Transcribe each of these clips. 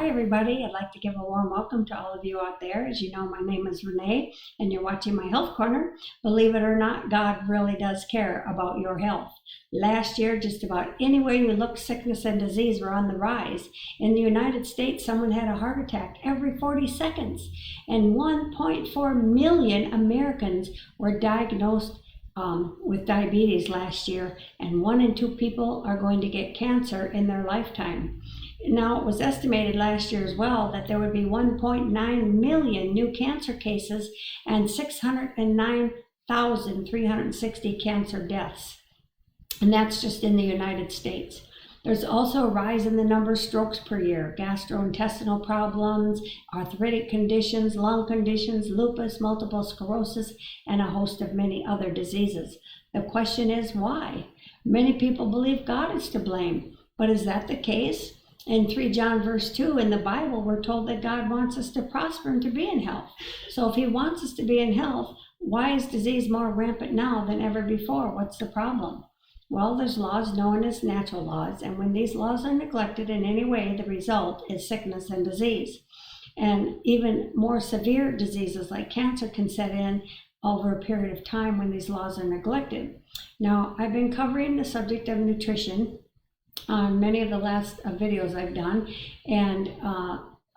Hi everybody, I'd like to give a warm welcome to all of you out there. As you know, my name is Renee and you're watching my Health Corner. Believe it or not, God really does care about your health. Last year, just about anywhere you look, sickness and disease were on the rise. In the United States, someone had a heart attack every 40 seconds, and 1.4 million Americans were diagnosed with diabetes last year, and 1 in 2 people are going to get cancer in their lifetime. Now, it was estimated last year as well that there would be 1.9 million new cancer cases and 609,360 cancer deaths. And that's just in the United States. There's also a rise in the number of strokes per year, gastrointestinal problems, arthritic conditions, lung conditions, lupus, multiple sclerosis, and a host of many other diseases. The question is why? Many people believe God is to blame, but is that the case? In 3 John verse 2 in the Bible, we're told that God wants us to prosper and to be in health. So if he wants us to be in health, why is disease more rampant now than ever before? What's the problem? Well, there's laws known as natural laws, and when these laws are neglected in any way, the result is sickness and disease. And even more severe diseases like cancer can set in over a period of time when these laws are neglected. Now, I've been covering the subject of nutrition on many of the last videos I've done, and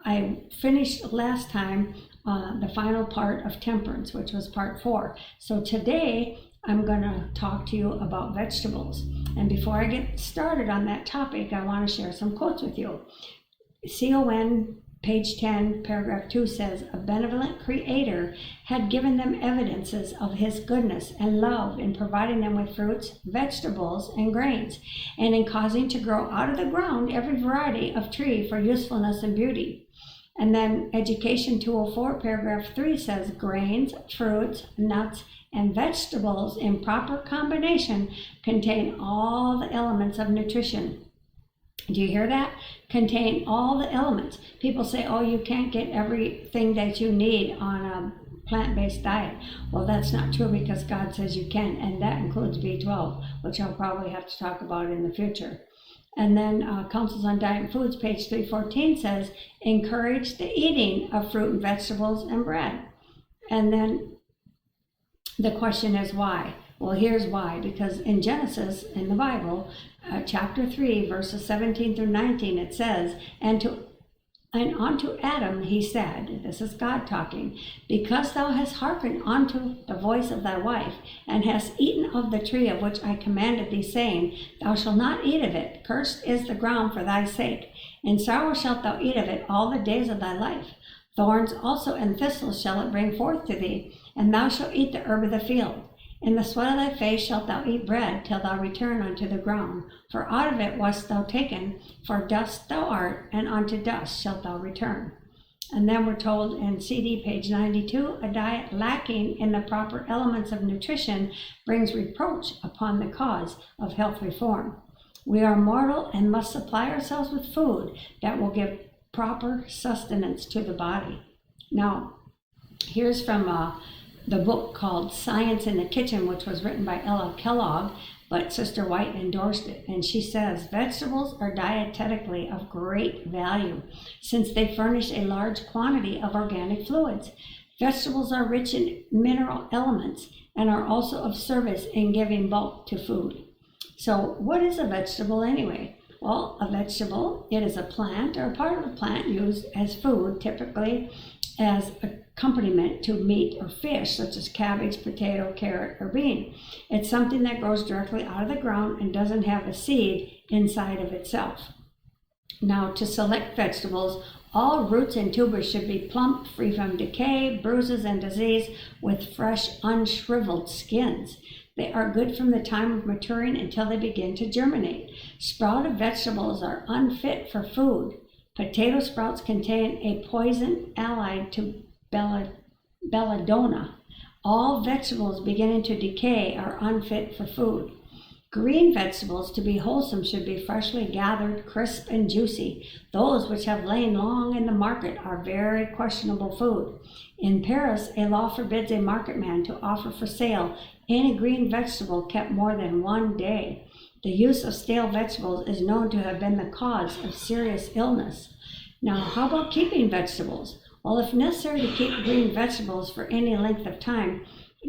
I finished last time the final part of temperance, which was part 4. So today I'm going to talk to you about vegetables. And before I get started on that topic, I want to share some quotes with you. CON page 10, paragraph 2 says, "A benevolent creator had given them evidences of his goodness and love in providing them with fruits, vegetables, and grains, and in causing to grow out of the ground every variety of tree for usefulness and beauty." And then Education 204, paragraph 3 says, "Grains, fruits, nuts, and vegetables in proper combination contain all the elements of nutrition." Do you hear that? Contain all the elements. People say, oh, you can't get everything that you need on a plant-based diet. Well, that's not true, because God says you can, and that includes B12, which I'll probably have to talk about in the future. And then Councils on Diet and Foods, page 314 says, "Encourage the eating of fruit and vegetables and bread." And then the question is why? Well, here's why. Because in Genesis, in the Bible, chapter 3, verses 17 through 19, it says, And unto Adam he said," this is God talking, "Because thou hast hearkened unto the voice of thy wife, and hast eaten of the tree of which I commanded thee, saying, Thou shalt not eat of it. Cursed is the ground for thy sake. In sorrow shalt thou eat of it all the days of thy life. Thorns also and thistles shall it bring forth to thee, and thou shalt eat the herb of the field. In the sweat of thy face shalt thou eat bread, till thou return unto the ground. For out of it wast thou taken, for dust thou art, and unto dust shalt thou return." And then we're told in CD, page 92, "A diet lacking in the proper elements of nutrition brings reproach upon the cause of health reform. We are mortal and must supply ourselves with food that will give proper sustenance to the body." Now, here's from the book called Science in the Kitchen, which was written by Ella Kellogg, but Sister White endorsed it. And she says, "Vegetables are dietetically of great value, since they furnish a large quantity of organic fluids. Vegetables are rich in mineral elements and are also of service in giving bulk to food." So what is a vegetable anyway? Well, a vegetable, it is a plant or a part of a plant used as food, typically as accompaniment to meat or fish, such as cabbage, potato, carrot, or bean. It's something that grows directly out of the ground and doesn't have a seed inside of itself. Now, to select vegetables, all roots and tubers should be plump, free from decay, bruises, and disease, with fresh, unshriveled skins. They are good from the time of maturing until they begin to germinate. Sprouted vegetables are unfit for food. Potato sprouts contain a poison allied to belladonna. All vegetables beginning to decay are unfit for food. Green vegetables, to be wholesome, should be freshly gathered, crisp and juicy. Those which have lain long in the market are very questionable food. In Paris, a law forbids a marketman to offer for sale any green vegetable kept more than 1 day. The use of stale vegetables is known to have been the cause of serious illness. Now, how about keeping vegetables? Well, if necessary to keep green vegetables for any length of time,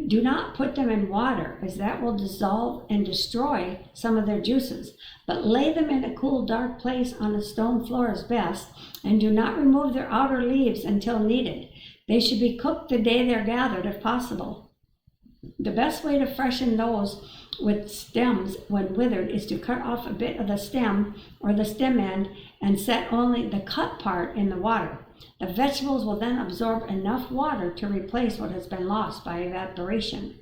do not put them in water, as that will dissolve and destroy some of their juices, but lay them in a cool, dark place on a stone floor is best, and do not remove their outer leaves until needed. They should be cooked the day they're gathered if possible. The best way to freshen those with stems when withered is to cut off a bit of the stem or the stem end and set only the cut part in the water. The vegetables will then absorb enough water to replace what has been lost by evaporation.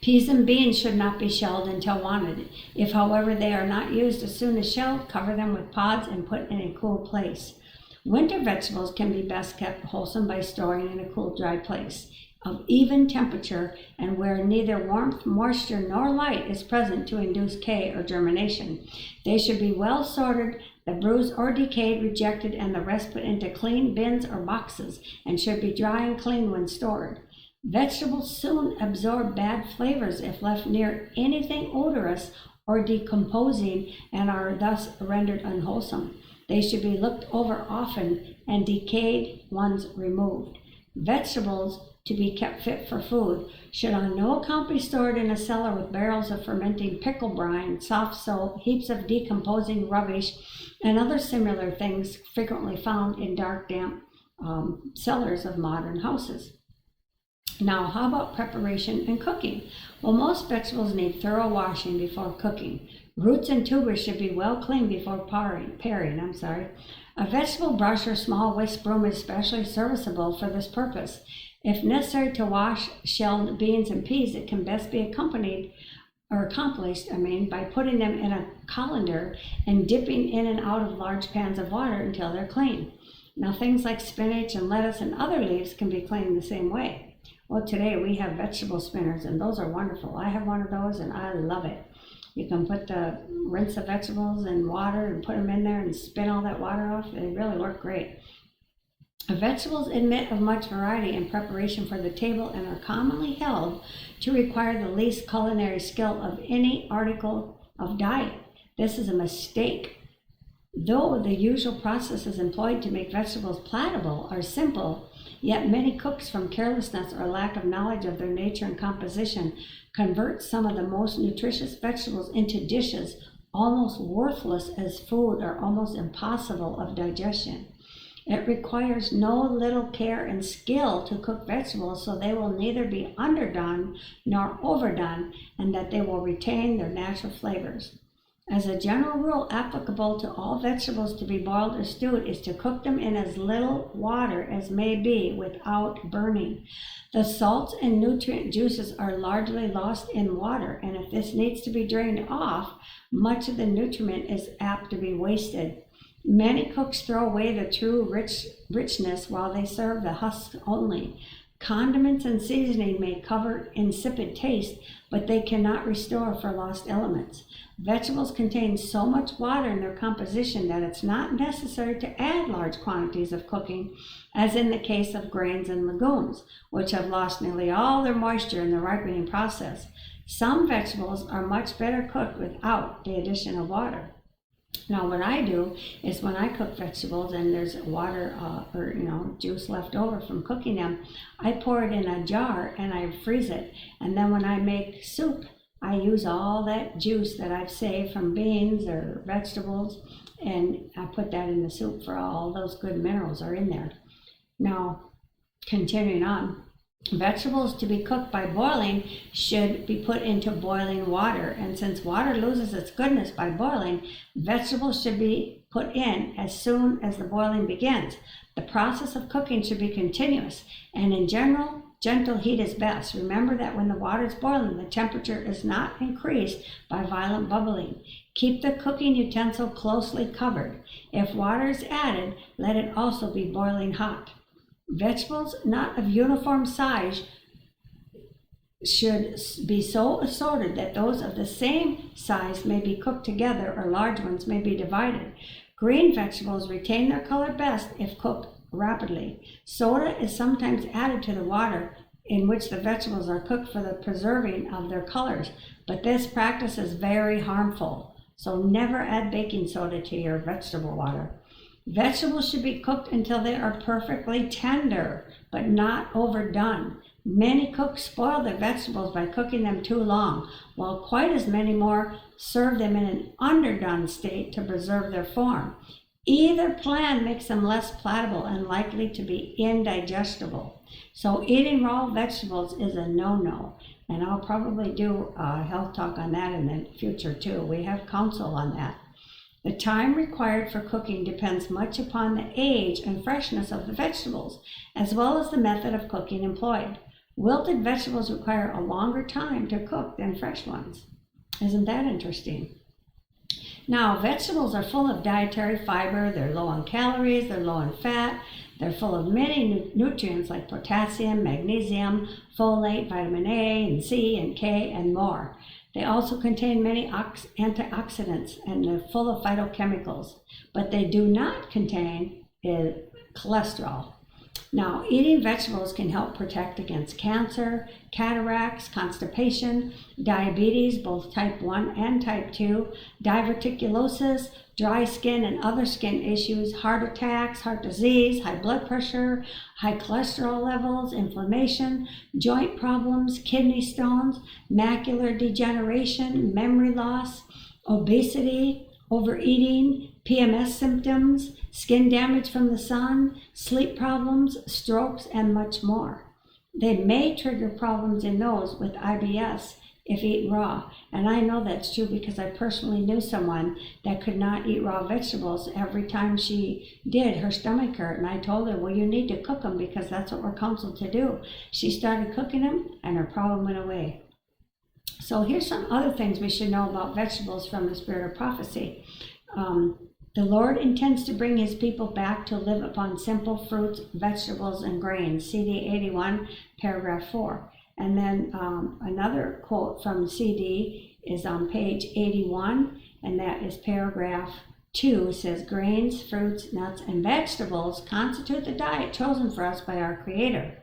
Peas and beans should not be shelled until wanted. If, however, they are not used as soon as shelled, cover them with pods and put in a cool place. Winter vegetables can be best kept wholesome by storing in a cool, dry place of even temperature and where neither warmth, moisture, nor light is present to induce decay or germination. They should be well sorted, the bruised or decayed rejected, and the rest put into clean bins or boxes, and should be dry and clean when stored. Vegetables soon absorb bad flavors if left near anything odorous or decomposing and are thus rendered unwholesome. They should be looked over often and decayed ones removed. Vegetables to be kept fit for food should on no account be stored in a cellar with barrels of fermenting pickle brine, soft soap, heaps of decomposing rubbish, and other similar things frequently found in dark, damp cellars of modern houses. Now, how about preparation and cooking? Well, most vegetables need thorough washing before cooking. Roots and tubers should be well cleaned before paring. A vegetable brush or small whisk broom is especially serviceable for this purpose. If necessary to wash shelled beans and peas, it can best be accomplished by putting them in a colander and dipping in and out of large pans of water until they're clean. Now, things like spinach and lettuce and other leaves can be cleaned the same way. Well, today we have vegetable spinners, and those are wonderful. I have one of those, and I love it. You can rinse the vegetables in water and put them in there and spin all that water off. They really work great. Vegetables admit of much variety in preparation for the table and are commonly held to require the least culinary skill of any article of diet. This is a mistake. Though the usual processes employed to make vegetables palatable are simple, yet many cooks, from carelessness or lack of knowledge of their nature and composition, convert some of the most nutritious vegetables into dishes almost worthless as food or almost impossible of digestion. It requires no little care and skill to cook vegetables so they will neither be underdone nor overdone, and that they will retain their natural flavors. As a general rule applicable to all vegetables to be boiled or stewed is to cook them in as little water as may be without burning. The salts and nutrient juices are largely lost in water, and if this needs to be drained off, much of the nutriment is apt to be wasted. Many cooks throw away the true richness while they serve the husks only. Condiments and seasoning may cover insipid taste, but they cannot restore for lost elements. Vegetables contain so much water in their composition that it's not necessary to add large quantities of cooking, as in the case of grains and legumes, which have lost nearly all their moisture in the ripening process. Some vegetables are much better cooked without the addition of water. Now, what I do is when I cook vegetables and there's water or juice left over from cooking them, I pour it in a jar and I freeze it. And then when I make soup, I use all that juice that I've saved from beans or vegetables, and I put that in the soup for all those good minerals are in there. Now, continuing on. Vegetables to be cooked by boiling should be put into boiling water, and since water loses its goodness by boiling, vegetables should be put in as soon as the boiling begins. The process of cooking should be continuous, and in general, gentle heat is best. Remember that when the water is boiling, the temperature is not increased by violent bubbling. Keep the cooking utensil closely covered. If water is added, let it also be boiling hot. Vegetables not of uniform size should be so assorted that those of the same size may be cooked together or large ones may be divided. Green vegetables retain their color best if cooked rapidly. Soda is sometimes added to the water in which the vegetables are cooked for the preserving of their colors, but this practice is very harmful, so never add baking soda to your vegetable water. Vegetables should be cooked until they are perfectly tender, but not overdone. Many cooks spoil their vegetables by cooking them too long, while quite as many more serve them in an underdone state to preserve their form. Either plan makes them less palatable and likely to be indigestible. So eating raw vegetables is a no-no. And I'll probably do a health talk on that in the future too. We have counsel on that. The time required for cooking depends much upon the age and freshness of the vegetables, as well as the method of cooking employed. Wilted vegetables require a longer time to cook than fresh ones. Isn't that interesting? Now, vegetables are full of dietary fiber. They're low in calories, they're low in fat, they're full of many nutrients like potassium, magnesium, folate, vitamin A and C and K, and more. They also contain many antioxidants and they're full of phytochemicals, but they do not contain cholesterol. Now, eating vegetables can help protect against cancer, cataracts, constipation, diabetes, both type 1 and type 2, diverticulosis, dry skin and other skin issues, heart attacks, heart disease, high blood pressure, high cholesterol levels, inflammation, joint problems, kidney stones, macular degeneration, memory loss, obesity, overeating, PMS symptoms, skin damage from the sun, sleep problems, strokes, and much more. They may trigger problems in those with IBS if eaten raw. And I know that's true because I personally knew someone that could not eat raw vegetables. Every time she did, her stomach hurt. And I told her, well, you need to cook them because that's what we're counseled to do. She started cooking them and her problem went away. So here's some other things we should know about vegetables from the spirit of prophecy. The Lord intends to bring his people back to live upon simple fruits, vegetables, and grains. CD 81, paragraph 4. And then another quote from CD is on page 81, and that is paragraph 2. It says, grains, fruits, nuts, and vegetables constitute the diet chosen for us by our Creator.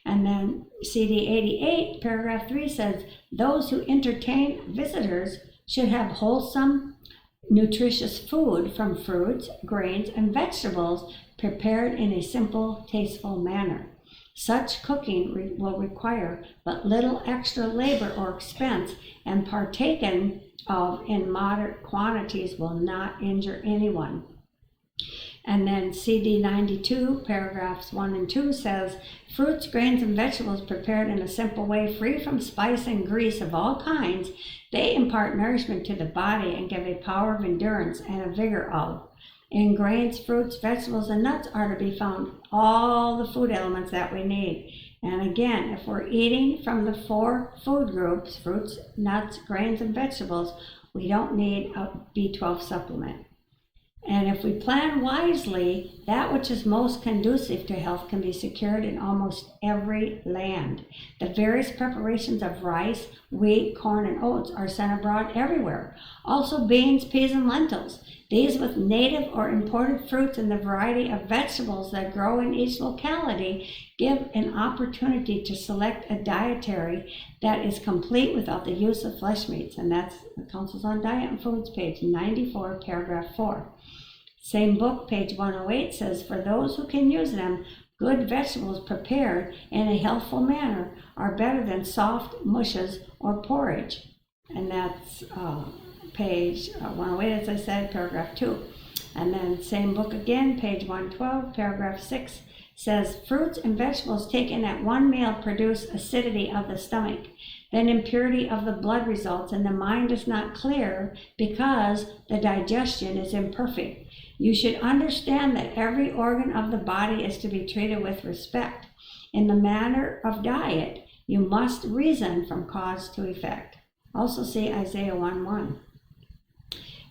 And then CD 88, paragraph 3 says, those who entertain visitors should have wholesome, nutritious food from fruits, grains, and vegetables prepared in a simple, tasteful manner. Such cooking will require but little extra labor or expense, and partaken of in moderate quantities will not injure anyone. And then CD 92, paragraphs 1 and 2 says, fruits, grains, and vegetables prepared in a simple way, free from spice and grease of all kinds, they impart nourishment to the body and give a power of endurance and a vigor of. In grains, fruits, vegetables, and nuts are to be found all the food elements that we need. And again, if we're eating from the 4 food groups, fruits, nuts, grains, and vegetables, we don't need a B12 supplement. And if we plan wisely, that which is most conducive to health can be secured in almost every land. The various preparations of rice, wheat, corn, and oats are sent abroad everywhere. Also beans, peas, and lentils. These with native or imported fruits and the variety of vegetables that grow in each locality give an opportunity to select a dietary that is complete without the use of flesh meats. And that's the Counsels on Diet and Foods, page 94, paragraph 4. Same book, page 108, says, for those who can use them, good vegetables prepared in a healthful manner are better than soft mushes or porridge. And that's page 108, as I said, paragraph 2. And then same book again, page 112, paragraph 6, says, fruits and vegetables taken at one meal produce acidity of the stomach. Then impurity of the blood results, and the mind is not clear because the digestion is imperfect. You should understand that every organ of the body is to be treated with respect. In the matter of diet, you must reason from cause to effect. Also see Isaiah 1:1.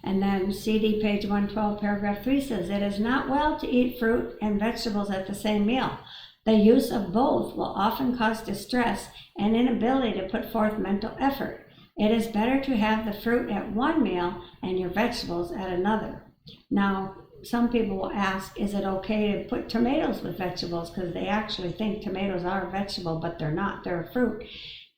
And then CD page 112, paragraph 3 says, it is not well to eat fruit and vegetables at the same meal. The use of both will often cause distress and inability to put forth mental effort. It is better to have the fruit at one meal and your vegetables at another. Now, some people will ask, is it okay to put tomatoes with vegetables? Because they actually think tomatoes are a vegetable, but they're not. They're a fruit.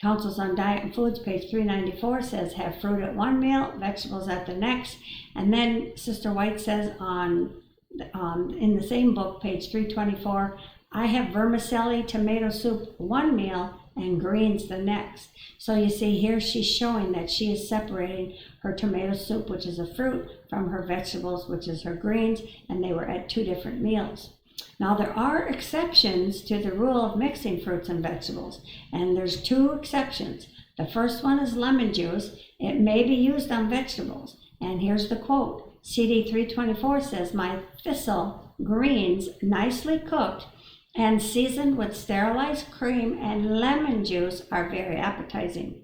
Counsels on Diet and Foods, page 394, says have fruit at one meal, vegetables at the next. And then Sister White says on in the same book, page 324, I have vermicelli tomato soup one meal and greens the next. So you see here she's showing that she is separating her tomato soup, which is a fruit, from her vegetables, which is her greens, and they were at 2 different meals. Now there are exceptions to the rule of mixing fruits and vegetables, and there's 2 exceptions. The first one is lemon juice. It may be used on vegetables. And here's the quote. CD 324 says, my thistle greens nicely cooked and seasoned with sterilized cream and lemon juice are very appetizing.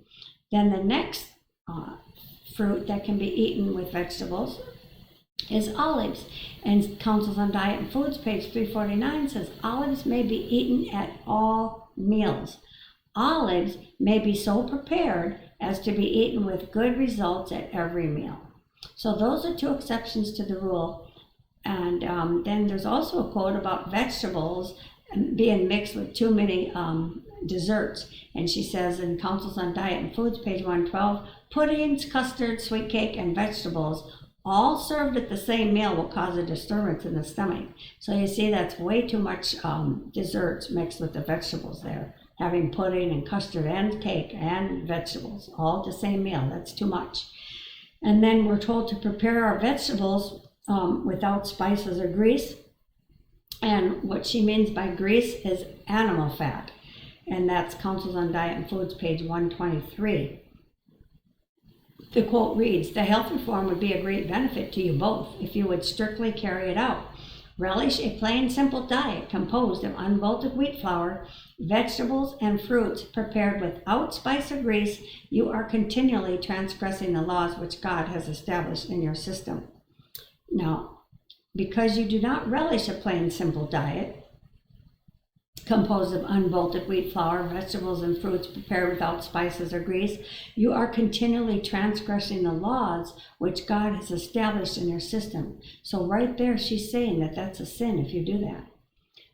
Then the next fruit that can be eaten with vegetables is olives. And Councils on Diet and Foods, page 349 says, olives may be eaten at all meals. Olives may be so prepared as to be eaten with good results at every meal. So those are 2 exceptions to the rule. And then there's also a quote about vegetables being mixed with too many desserts. And she says in Councils on Diet and Foods, page 112, puddings, custard, sweet cake, and vegetables all served at the same meal will cause a disturbance in the stomach. So you see that's way too much desserts mixed with the vegetables there. Having pudding and custard and cake and vegetables all at the same meal, that's too much. And then we're told to prepare our vegetables without spices or grease. And what she means by grease is animal fat. And that's Councils on Diet and Foods, page 123. The quote reads, the health reform would be a great benefit to you both if you would strictly carry it out. Relish a plain, simple diet composed of unbolted wheat flour, vegetables, and fruits prepared without spice or grease. You are continually transgressing the laws which God has established in your system. Now, because you do not relish a plain, simple diet composed of unbolted wheat flour, vegetables, and fruits prepared without spices or grease, you are continually transgressing the laws which God has established in your system. So right there, she's saying that that's a sin if you do that.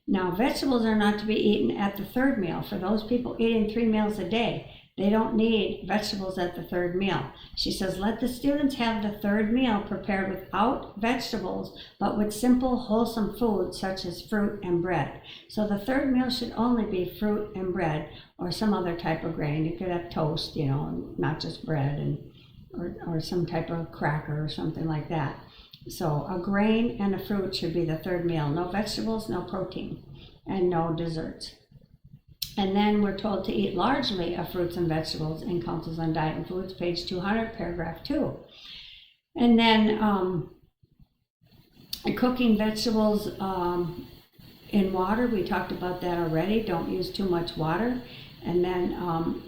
Now, vegetables are not to be eaten at the 3rd meal. For those people eating 3 meals a day, they don't need vegetables at the 3rd meal. She says, let the students have the 3rd meal prepared without vegetables, but with simple, wholesome food such as fruit and bread. So the 3rd meal should only be fruit and bread or some other type of grain. You could have toast, not just bread, or some type of cracker or something like that. So a grain and a fruit should be the 3rd meal. No vegetables, no protein, and no desserts. And then we're told to eat largely of fruits and vegetables in Councils on Diet and Foods, page 200, paragraph 2. And then cooking vegetables in water, we talked about that already. Don't use too much water. And then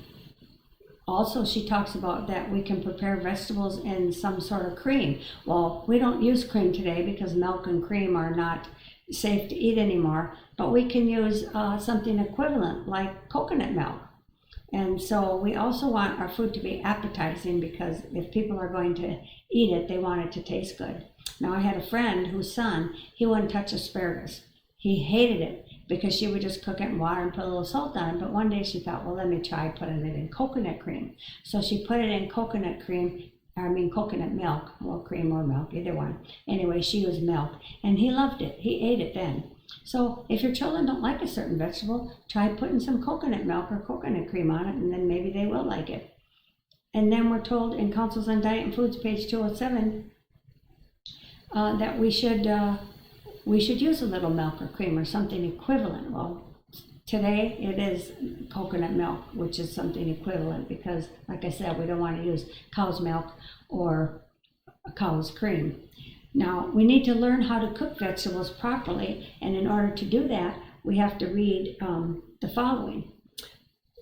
also she talks about that we can prepare vegetables in some sort of cream. Well, we don't use cream today because milk and cream are not safe to eat anymore, but we can use something equivalent like coconut milk. And so we also want our food to be appetizing, because if people are going to eat it, they want it to taste good. Now, I had a friend whose son, he wouldn't touch asparagus. He hated it because she would just cook it in water and put a little salt on it. But one day she thought, well, let me try putting it in coconut cream. So she put it in coconut milk, well, cream or milk, either one. Anyway, she used milk, and he loved it. He ate it then. So if your children don't like a certain vegetable, try putting some coconut milk or coconut cream on it, and then maybe they will like it. And then we're told in Councils on Diet and Foods, page 207, that we should use a little milk or cream or something equivalent. Well, today it is coconut milk, which is something equivalent, because, like I said, we don't want to use cow's milk or cow's cream. Now, we need to learn how to cook vegetables properly, and in order to do that, we have to read the following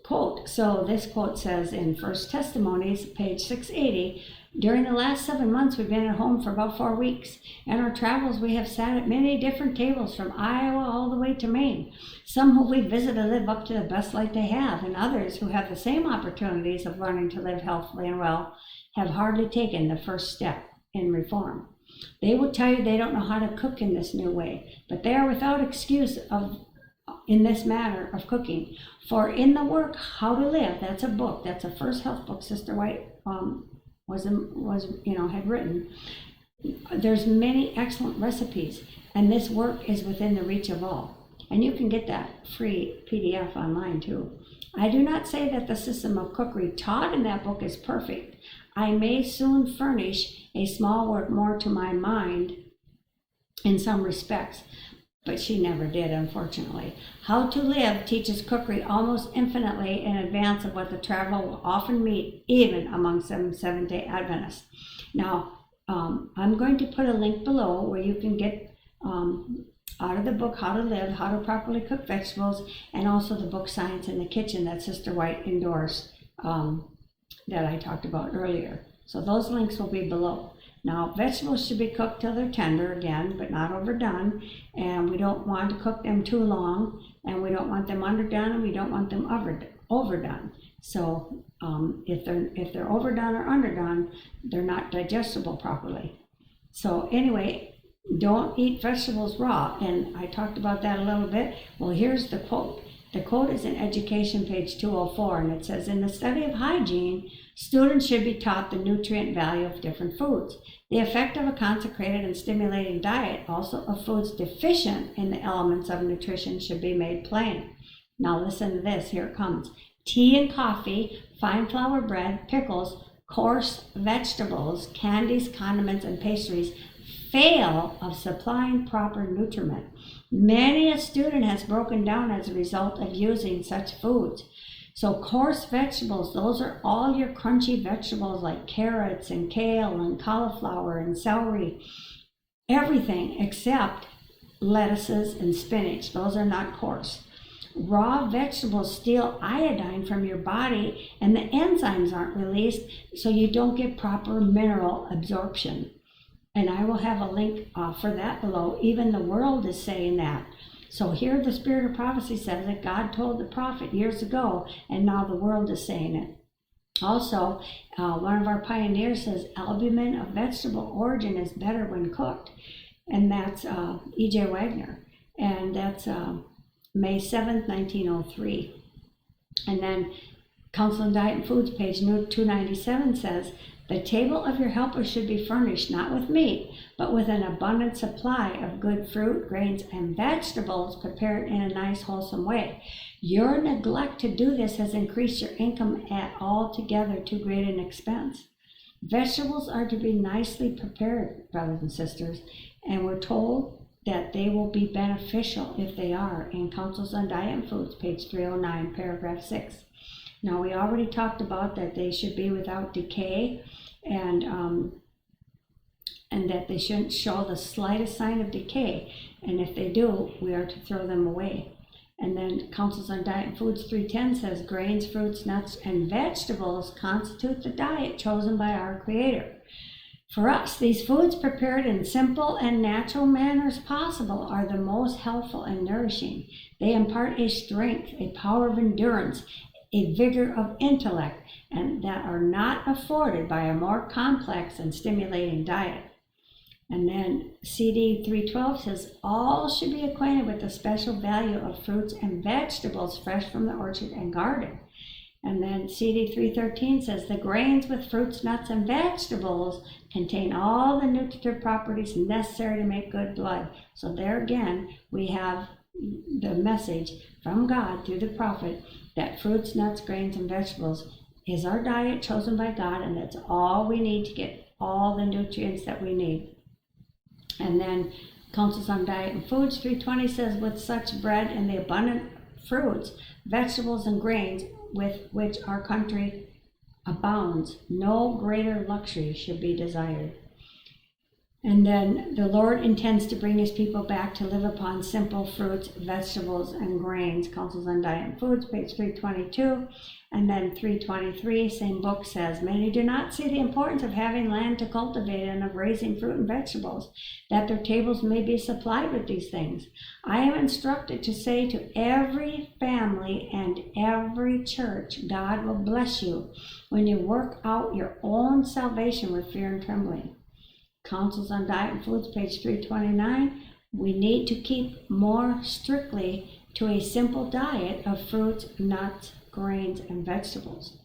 quote. So this quote says in First Testimonies, page 680, during the last 7 months, we've been at home for about 4 weeks. In our travels, we have sat at many different tables from Iowa all the way to Maine. Some who we visited live up to the best life they have, and others who have the same opportunities of learning to live healthfully and well have hardly taken the first step in reform. They will tell you they don't know how to cook in this new way, but they are without excuse in this matter of cooking. For in the work, How to Live, that's a book, that's a first health book Sister White had written. there's many excellent recipes, and this work is within the reach of all. And you can get that free PDF online too. I do not say that the system of cookery taught in that book is perfect. I may soon furnish a small work more to my mind in some respects, but she never did, unfortunately. How to Live teaches cookery almost infinitely in advance of what the traveler will often meet, even among some Seventh-day Adventists. Now, I'm going to put a link below where you can get out of the book How to Live, How to Properly Cook Vegetables, and also the book Science in the Kitchen that Sister White endorsed that I talked about earlier. So those links will be below. Now, vegetables should be cooked till they're tender again, but not overdone, and we don't want to cook them too long, and we don't want them underdone, and we don't want them overdone. So if they're overdone or underdone, they're not digestible properly. So anyway, don't eat vegetables raw, and I talked about that a little bit. Well, here's the quote. The quote is in Education, page 204, and it says, in the study of hygiene, students should be taught the nutrient value of different foods. The effect of a consecrated and stimulating diet, also of foods deficient in the elements of nutrition, should be made plain. Now listen to this, here it comes. Tea and coffee, fine flour bread, pickles, coarse vegetables, candies, condiments, and pastries fail of supplying proper nutriment. Many a student has broken down as a result of using such foods. So coarse vegetables, those are all your crunchy vegetables like carrots and kale and cauliflower and celery, everything except lettuces and spinach. Those are not coarse. Raw vegetables steal iodine from your body, and the enzymes aren't released, so you don't get proper mineral absorption. And I will have a link for that below. Even the world is saying that. So here the Spirit of Prophecy says that God told the prophet years ago, and now the world is saying it. Also, one of our pioneers says albumin of vegetable origin is better when cooked. And that's E.J. Wagner. And that's May 7th, 1903. And then Council on Diet and Foods, page 297 says, the table of your helper should be furnished not with meat, but with an abundant supply of good fruit, grains, and vegetables prepared in a nice, wholesome way. Your neglect to do this has increased your income at altogether too great an expense. Vegetables are to be nicely prepared, brothers and sisters, and we're told that they will be beneficial if they are in Councils on Diet and Foods, page 309, paragraph 6. Now, we already talked about that they should be without decay, and that they shouldn't show the slightest sign of decay. And if they do, we are to throw them away. And then Councils on Diet and Foods 310 says, grains, fruits, nuts, and vegetables constitute the diet chosen by our Creator. For us, these foods prepared in simple and natural manners possible are the most helpful and nourishing. They impart a strength, a power of endurance, a vigor of intellect, and that are not afforded by a more complex and stimulating diet. And then CD 312 says, all should be acquainted with the special value of fruits and vegetables fresh from the orchard and garden. And then CD 313 says, the grains with fruits, nuts, and vegetables contain all the nutritive properties necessary to make good blood. So there again, we have the message from God through the prophet that fruits, nuts, grains, and vegetables is our diet chosen by God, and that's all we need to get all the nutrients that we need. And then Councils on Diet and Foods 320 says, with such bread and the abundant fruits, vegetables, and grains with which our country abounds, no greater luxury should be desired. And then the Lord intends to bring his people back to live upon simple fruits, vegetables, and grains. Councils on Diet and Foods, page 322. And then 323, same book, says, many do not see the importance of having land to cultivate and of raising fruit and vegetables, that their tables may be supplied with these things. I am instructed to say to every family and every church, God will bless you when you work out your own salvation with fear and trembling. Councils on Diet and Foods, page 329, we need to keep more strictly to a simple diet of fruits, nuts, grains, and vegetables.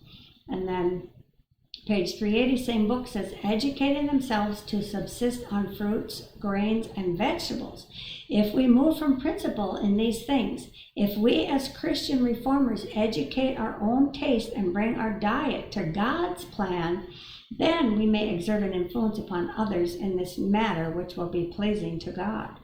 And then Page 380, same book, says educating themselves to subsist on fruits, grains, and vegetables. If we move from principle in these things, if we as Christian reformers educate our own taste and bring our diet to God's plan, then we may exert an influence upon others in this matter which will be pleasing to God.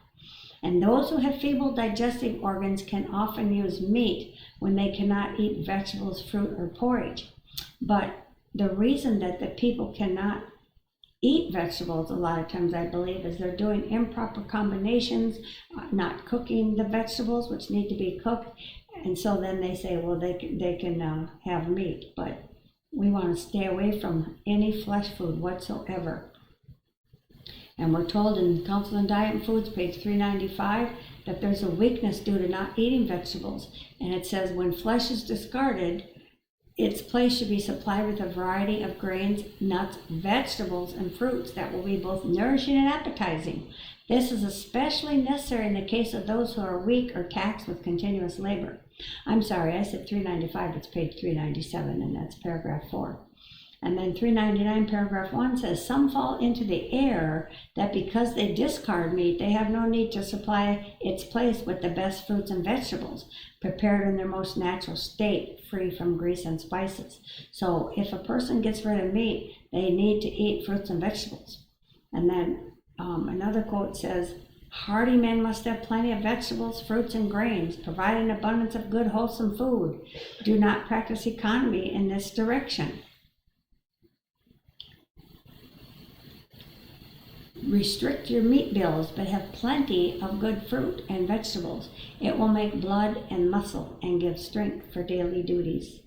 And those who have feeble digestive organs can often use meat when they cannot eat vegetables, fruit, or porridge. But the reason that the people cannot eat vegetables a lot of times, I believe, is they're doing improper combinations, not cooking the vegetables, which need to be cooked. And so then they say, well, they can have meat. But we want to stay away from any flesh food whatsoever. And we're told in Counsel on Diet and Foods, page 395, that there's a weakness due to not eating vegetables. And it says, when flesh is discarded, its place should be supplied with a variety of grains, nuts, vegetables, and fruits that will be both nourishing and appetizing. This is especially necessary in the case of those who are weak or taxed with continuous labor. I'm sorry, I said 395, it's page 397, and that's paragraph 4. And then 399, paragraph 1 says, some fall into the error that because they discard meat, they have no need to supply its place with the best fruits and vegetables, prepared in their most natural state, free from grease and spices. So if a person gets rid of meat, they need to eat fruits and vegetables. And then another quote says, hardy men must have plenty of vegetables, fruits, and grains, provide an abundance of good, wholesome food. Do not practice economy in this direction. Restrict your meat bills, but have plenty of good fruit and vegetables. It will make blood and muscle and give strength for daily duties.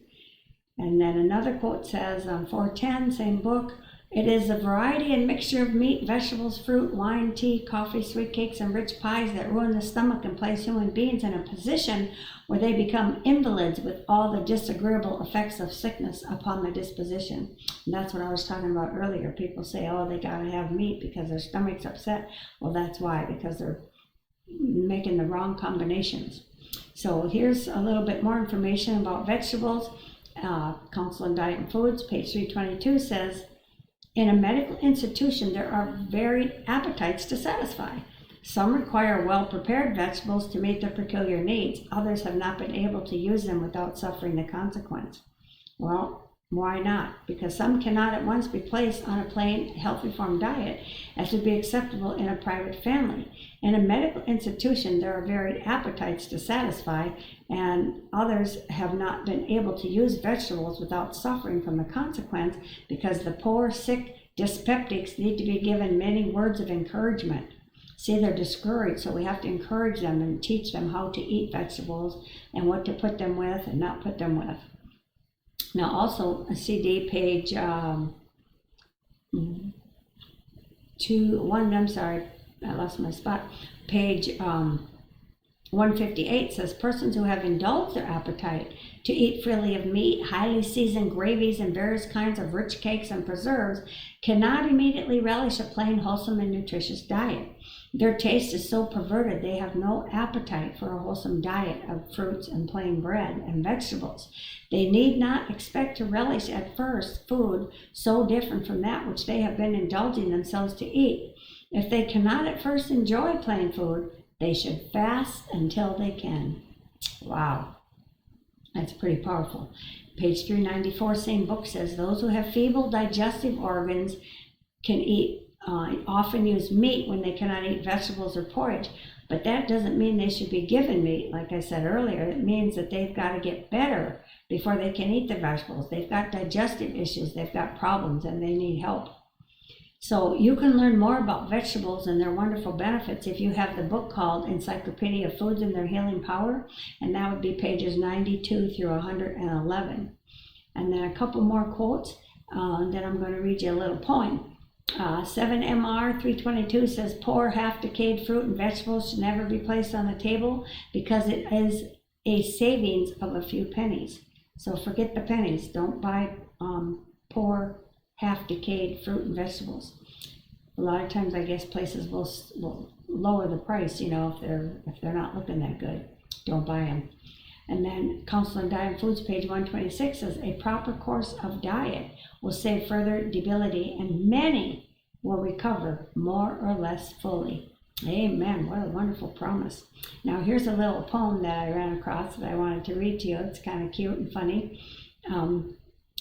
And then another quote says on 410, same book, it is a variety and mixture of meat, vegetables, fruit, wine, tea, coffee, sweet cakes, and rich pies that ruin the stomach and place human beings in a position where they become invalids with all the disagreeable effects of sickness upon the disposition. And that's what I was talking about earlier. People say, oh, they gotta have meat because their stomach's upset. Well, that's why, because they're making the wrong combinations. So here's a little bit more information about vegetables. Counsel on Diet and Foods, page 322 says, in a medical institution, there are varied appetites to satisfy. Some require well-prepared vegetables to meet their peculiar needs. Others have not been able to use them without suffering the consequence. Well, why not? Because some cannot at once be placed on a plain, healthy form diet as would be acceptable in a private family. In a medical institution, there are varied appetites to satisfy, and others have not been able to use vegetables without suffering from the consequence because the poor, sick dyspeptics need to be given many words of encouragement. See, they're discouraged, so we have to encourage them and teach them how to eat vegetables and what to put them with and not put them with. Now also a CD page I lost my spot. Page 158 says, persons who have indulged their appetite to eat freely of meat, highly seasoned gravies, and various kinds of rich cakes and preserves cannot immediately relish a plain, wholesome, and nutritious diet. Their taste is so perverted they have no appetite for a wholesome diet of fruits and plain bread and vegetables. They need not expect to relish at first food so different from that which they have been indulging themselves to eat. If they cannot at first enjoy plain food, they should fast until they can. Wow, that's pretty powerful. Page 394, same book says, those who have feeble digestive organs can often use meat when they cannot eat vegetables or porridge, but that doesn't mean they should be given meat. Like I said earlier, it means that they've got to get better before they can eat the vegetables. They've got digestive issues, they've got problems, and they need help. So you can learn more about vegetables and their wonderful benefits if you have the book called Encyclopedia of Foods and Their Healing Power, and that would be pages 92 through 111. And then a couple more quotes, then I'm going to read you a little poem. 7MR 322 says, poor, half-decayed fruit and vegetables should never be placed on the table because it is a savings of a few pennies. So forget the pennies. Don't buy poor, half-decayed fruit and vegetables. A lot of times, I guess places will lower the price, you know, if they're not looking that good. Don't buy them. And then Counsel on Diet and Foods, page 126, says a proper course of diet will save further debility, and many will recover more or less fully. Amen. What a wonderful promise. Now here's a little poem that I ran across that I wanted to read to you. It's kind of cute and funny.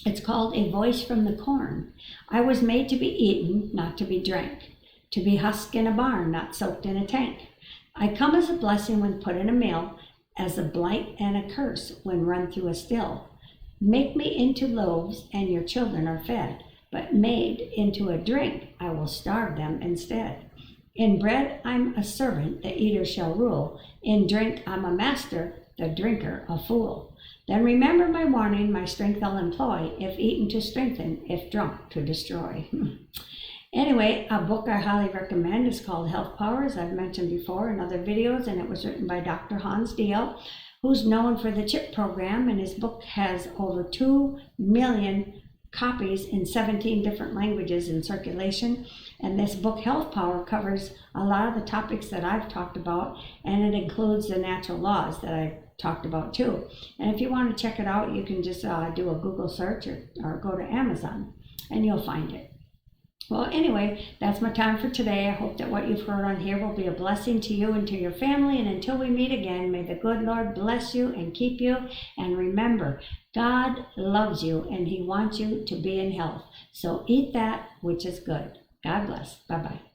It's called A Voice from the Corn. I was made to be eaten, not to be drank, to be husked in a barn, not soaked in a tank. I come as a blessing when put in a mill, as a blight and a curse when run through a still. Make me into loaves, and your children are fed, but made into a drink, I will starve them instead. In bread I'm a servant, the eater shall rule. In drink I'm a master, the drinker a fool. Then remember my warning, my strength I'll employ, if eaten to strengthen, if drunk to destroy. Anyway, a book I highly recommend is called Health Power, as I've mentioned before in other videos, and it was written by Dr. Hans Diehl, who's known for the CHIP program, and his book has over 2 million copies in 17 different languages in circulation. And this book, Health Power, covers a lot of the topics that I've talked about, and it includes the natural laws that I've talked about too. And if you want to check it out, you can just do a Google search or go to Amazon, and you'll find it. Well, anyway, that's my time for today. I hope that what you've heard on here will be a blessing to you and to your family. And until we meet again, may the good Lord bless you and keep you. And remember, God loves you and he wants you to be in health. So eat that which is good. God bless. Bye-bye.